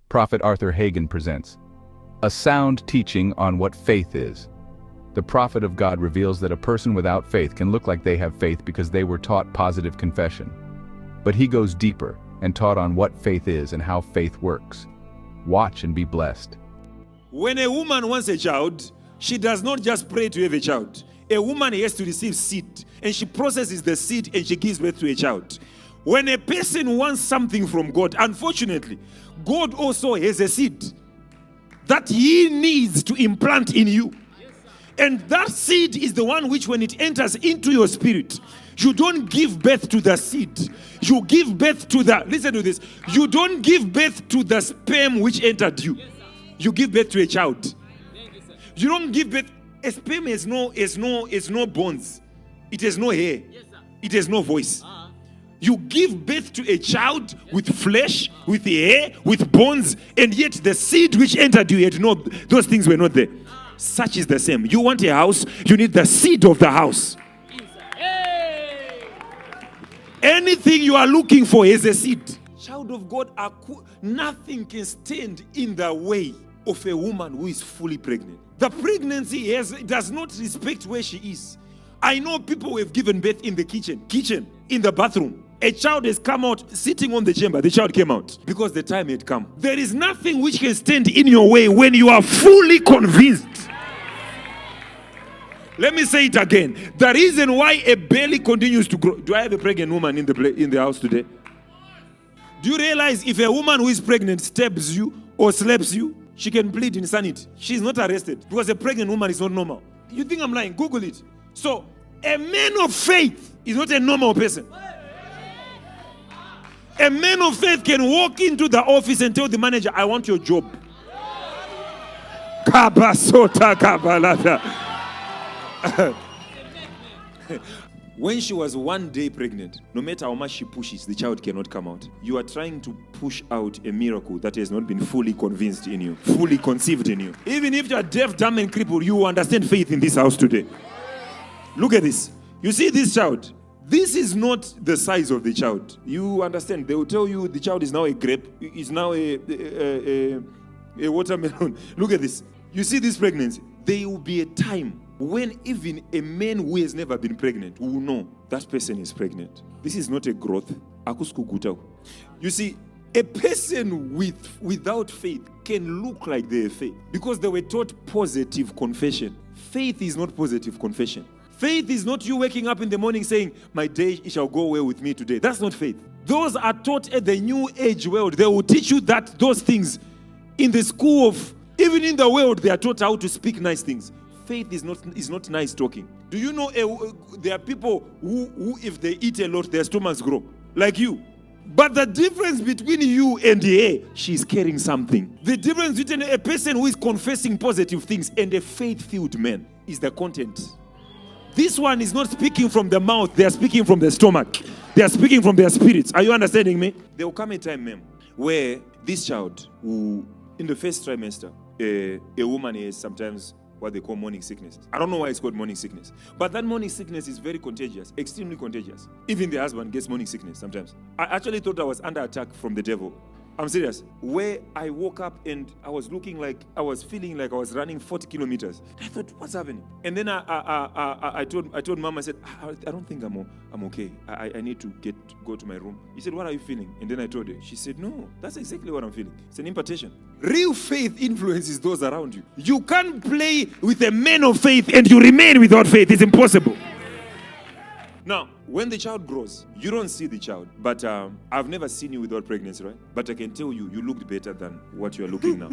Prophet Arthur Hagin presents a sound teaching on what faith is. The prophet of God reveals that a person without faith can look like they have faith because they were taught positive confession. But he goes deeper and taught on what faith is and how faith works. Watch and be blessed. When a woman wants a child, she does not just pray to have a child. A woman has to receive seed, and she processes the seed and she gives birth to a child. When a person wants something from God, unfortunately, God also has a seed that He needs to implant in you. And that seed is the one which, when it enters into your spirit, you don't give birth to the seed. You give birth to the, listen to this, you don't give birth to the sperm which entered you. You give birth to a child. You don't give birth, a sperm has no bones. It has no hair. It has no voice. You give birth to a child with flesh, with hair, with bones, and yet the seed which entered you, those things were not there. Such is the same. You want a house, you need the seed of the house. Anything you are looking for is a seed. Child of God, nothing can stand in the way of a woman who is fully pregnant. The pregnancy does not respect where she is. I know people who have given birth in the kitchen, in the bathroom. A child has come out sitting on the chamber. The child came out because the time had come. There is nothing which can stand in your way when you are fully convinced. Let me say it again. The reason why a belly continues to grow. Do I have a pregnant woman in the house today? Do you realize if a woman who is pregnant stabs you or slaps you, she can plead insanity? She's not arrested because a pregnant woman is not normal. You think I'm lying? Google it. So, a man of faith is not a normal person. A man of faith can walk into the office and tell the manager, I want your job. Kabasota kabalata. When she was 1 day pregnant, no matter how much she pushes, the child cannot come out. You are trying to push out a miracle that has not been fully convinced in you, fully conceived in you. Even if you are deaf, dumb, and crippled, you understand faith in this house today. Look at this. You see this child? This is not the size of the child. You understand? They will tell you the child is now a grape, is now a watermelon. Look at this. You see this pregnancy? There will be a time when even a man who has never been pregnant will know that person is pregnant. This is not a growth. You see, a person without faith can look like they have faith because they were taught positive confession. Faith is not positive confession. Faith is not you waking up in the morning saying, my day shall go well with me today. That's not faith. Those are taught at the new age world. They will teach you those things in the school of, even in the world, they are taught how to speak nice things. Faith is not nice talking. Do you know there are people who if they eat a lot, their stomachs grow, like you. But the difference between you and her, she's carrying something. The difference between a person who is confessing positive things and a faith-filled man is the content. This one is not speaking from the mouth. They are speaking from the stomach. They are speaking from their spirits. Are you understanding me? There will come a time, ma'am, where this child, who in the first trimester, a woman has sometimes what they call morning sickness. I don't know why it's called morning sickness. But that morning sickness is very contagious, extremely contagious. Even the husband gets morning sickness sometimes. I actually thought I was under attack from the devil. I'm serious. Where I woke up and I was feeling like I was running 40 kilometers. I thought, what's happening? And then I told mom, I said, I don't think I'm okay. I need to go to my room. He said, what are you feeling? And then I told her. She said, no, that's exactly what I'm feeling. It's an impartation. Real faith influences those around you. You can't play with a man of faith and you remain without faith. It's impossible. Now, when the child grows, you don't see the child. But I've never seen you without pregnancy, right? But I can tell you, you looked better than what you are looking now.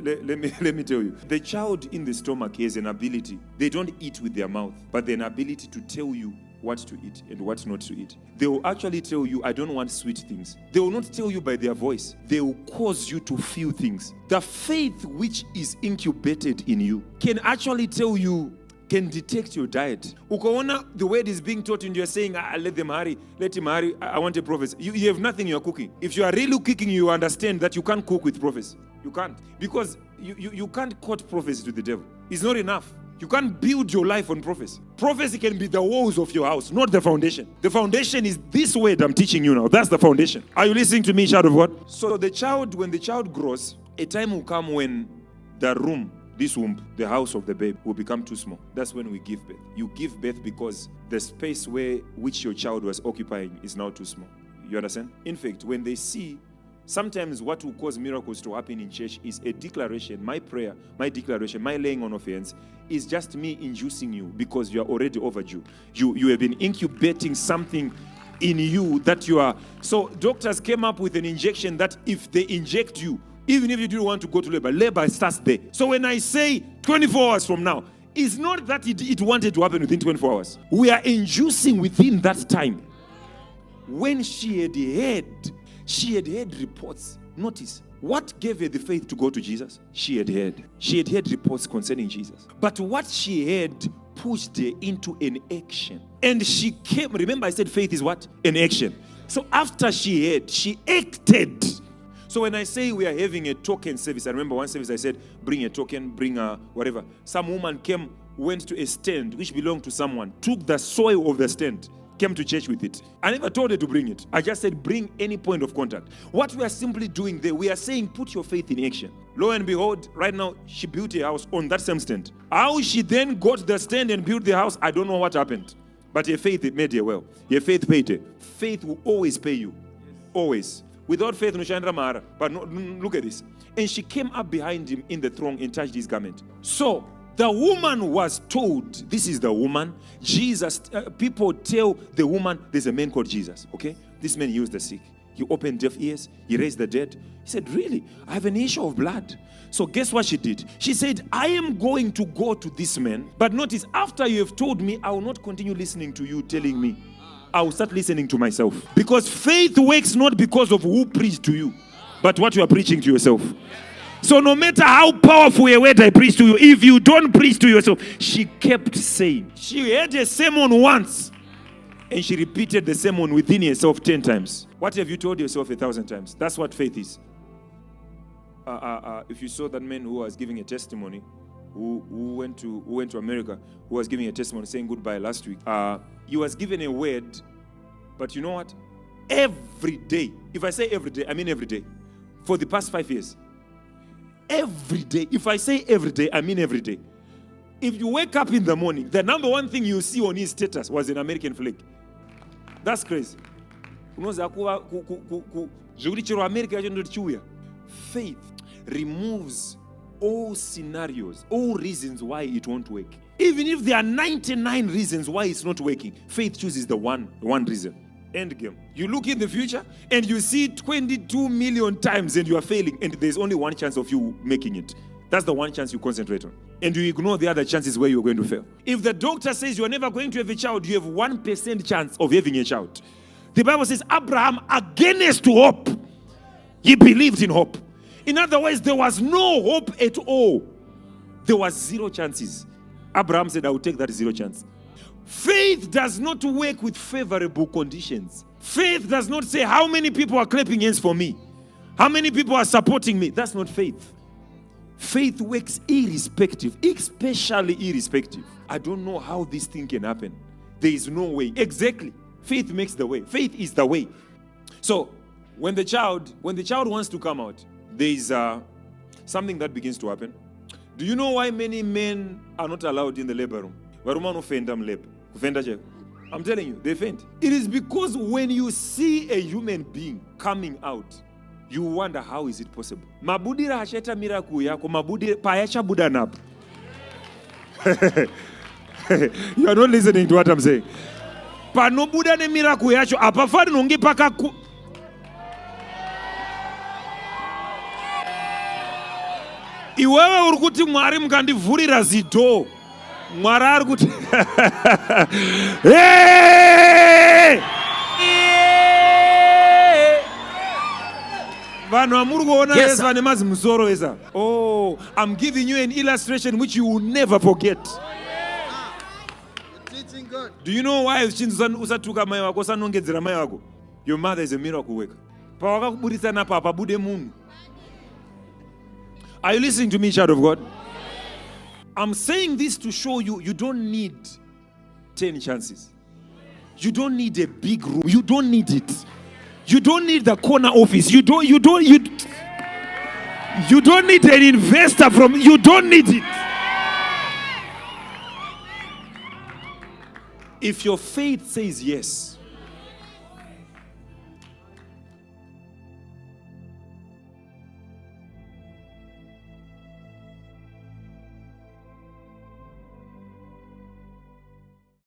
Let me tell you. The child in the stomach has an ability. They don't eat with their mouth, but they have an ability to tell you what to eat and what not to eat. They will actually tell you, I don't want sweet things. They will not tell you by their voice. They will cause you to feel things. The faith which is incubated in you can actually tell you, can detect your diet. Ukaona the word is being taught and you're saying, let him hurry, I want a prophecy. You have nothing you're cooking. If you are really cooking, you understand that you can't cook with prophecy. You can't. Because you can't quote prophecy to the devil. It's not enough. You can't build your life on prophecy. Prophecy can be the walls of your house, not the foundation. The foundation is this word I'm teaching you now. That's the foundation. Are you listening to me, child of God? So when the child grows, a time will come when the room, this womb, the house of the babe, will become too small. That's when we give birth. You give birth because the space which your child was occupying is now too small. You understand? In fact, when they see, sometimes what will cause miracles to happen in church is a declaration. My prayer, my declaration, my laying on of hands is just me inducing you because you are already overdue. You have been incubating something in you that you are. So doctors came up with an injection that if they inject you, even if you didn't want to go to labor starts there. So when I say 24 hours from now, it's not that it wanted to happen within 24 hours. We are inducing within that time. When she had heard reports. Notice, what gave her the faith to go to Jesus? She had heard reports concerning Jesus. But what she had pushed her into an action. And she came, remember I said faith is what? An action. So after she had, she acted. So when I say we are having a token service, I remember one service I said, bring a token, bring a whatever. Some woman went to a stand which belonged to someone, took the soil of the stand, came to church with it. I never told her to bring it. I just said, bring any point of contact. What we are simply doing there, we are saying, put your faith in action. Lo and behold, right now, she built a house on that same stand. How she then got the stand and built the house, I don't know what happened. But your faith, it made her well. Your faith paid her. Faith will always pay you. Always. Without faith, no shandra mara. But no, look at this. And she came up behind him in the throng and touched his garment. So, the woman was told, this is the woman. Jesus, people tell the woman, there's a man called Jesus, okay? This man heals the sick. He opened deaf ears. He raised the dead. He said, really? I have an issue of blood. So guess what she did? She said, I am going to go to this man. But notice, after you have told me, I will not continue listening to you telling me. I will start listening to myself. Because faith works not because of who preached to you, but what you are preaching to yourself. So no matter how powerful a word I preach to you, if you don't preach to yourself, she kept saying. She had a sermon once, and she repeated the sermon within herself 10 times. What have you told yourself 1,000 times? That's what faith is. If you saw that man who was giving a testimony, who went to America, who was giving a testimony saying goodbye last week, he was given a word, but you know what? Every day, if I say every day, I mean every day, for the past 5 years, every day, if I say every day, I mean every day. If you wake up in the morning, the number one thing you see on his status was an American flag. That's crazy. Faith removes all scenarios, all reasons why it won't work. Even if there are 99 reasons why it's not working, faith chooses the one reason. End game. You look in the future and you see 22 million times and you are failing, and there's only one chance of you making it. That's the one chance you concentrate on. And you ignore the other chances where you're going to fail. If the doctor says you're never going to have a child, you have 1% chance of having a child. The Bible says Abraham, against hope, he believed in hope. In other words, there was no hope at all. There was 0 chances. Abraham said, I will take that 0 chance. Faith does not work with favorable conditions. Faith does not say how many people are clapping hands for me, how many people are supporting me. That's not faith. Faith works irrespective, especially irrespective. I don't know how this thing can happen. There is no way. Exactly. Faith makes the way. Faith is the way. So when the child wants to come out, there is something that begins to happen. Do you know why many men are not allowed in the labor room? I'm telling you, they faint. It is because when you see a human being coming out, you wonder, how is it possible? Mabudira hasheta miracle yako, mabudira payacha budanap. You are not listening to what I'm saying. Pano buda ne miracle yacho apafari nongi paka ku. Iwewe urukuti mwari mukandivhurira zido. Mwari ari kuti hey! Vanhu vamuri kuona vese vane mazimusoro esa. Oh, I'm giving you an illustration which you will never forget. Do you know why usatuka mai wako usanongedzera mai wako? Your mother is a miracle worker. Pawakakuburitsa napa pabude munhu. Are you listening to me, child of God? I'm saying this to show you, you don't need 10 chances. You don't need a big room. You don't need it. You don't need the corner office. You don't need an investor from, you don't need it. If your faith says yes,